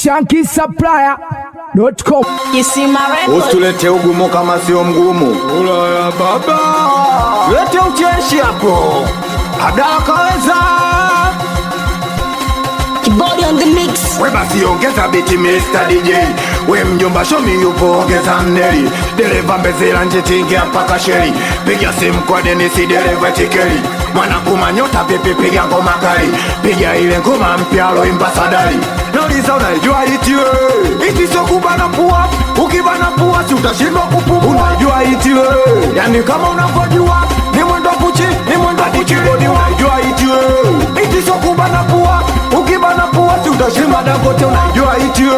shankisupplier.com. Usitulete ugumu kama sio mgumu. Ulaya baba, lete ucheshi hapo. Abdala kaweza Body on the mix. we basi ongeza biti Mr. DJ. We mjomba shomi yupo ongeza mneli. Dereva mbezela nje tingia mpaka sheri. Piga simu kwa Denisi dereva tikeli. Mwana kumanyota pepe piga ngoma kali. Piga ile ngoma mpya loimba sadali. Nauliza unajua iti we iti so kubana pua. Ukibana pua si utashindwa kupumua. Unajua iti we yani kama unavyojua ni mwendo kuchi, ni mwendo kuchi. Unajua iti we iti so kubana pua. Ukibana pua si utashindwa Dangote. Unajua iti we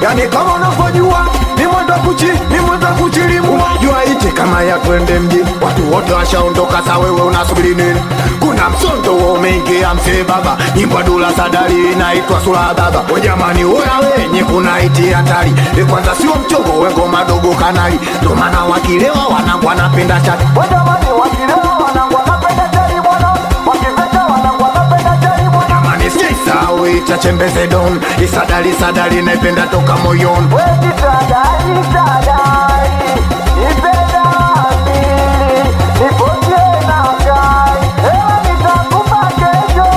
yani kama unavyojua ni mwendo kuchi, ni mwendo kuchilimu. Unajua iti kama ya twende mji. Watu wote washaondoka sa wewe unasubiri nini? Kuna msondo wa umeingia msee baba. Nyimbo dula sadari inaitwa sura baba. We jamani oya wenye kuna iti hatari. Kwanza sio mchongo wengo madogo kanali. Ndo maana wakilewa wanangu wanapenda chati. We jamani wakilewa wanangu wanapenda chati bwana. Wakiveta wanangu wanapenda chati bwana. Jamani sisawe itachembeze don. Isadari sadari naipenda toka moyoni. We isadari sadari ipenda asili. Nipote na kai ewa nitakupa kesho.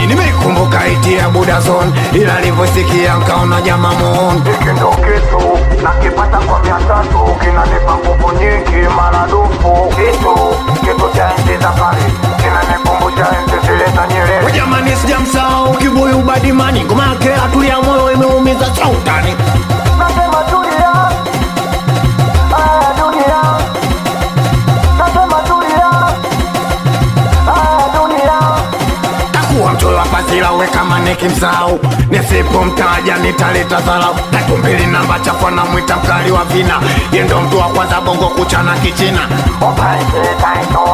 Nimekumbuka iti ya Budazon. Ila livyosikia nkaona jama muon. Iki ndo kitu nakipata kwa 300. Kinanipa nguvu nyingi maradufu. Kitu cha enzi za kale kinanikumbusha enzi zile za Nyerere. We jamani sijamsahau kibuyu badimani. Ngoma yake atulia moyo imeumiza sautani. Nasema tulia dunia. Nasema tulia dunia. Takuwa mchoyo wa fazila we kama nikimsahau. Nisipo mtaja nitaleta dharau. 32 namba chafwa na mwita mkali wa vina. Yendo mtu wa kwanza bongo kuchana kichina. Opaise taito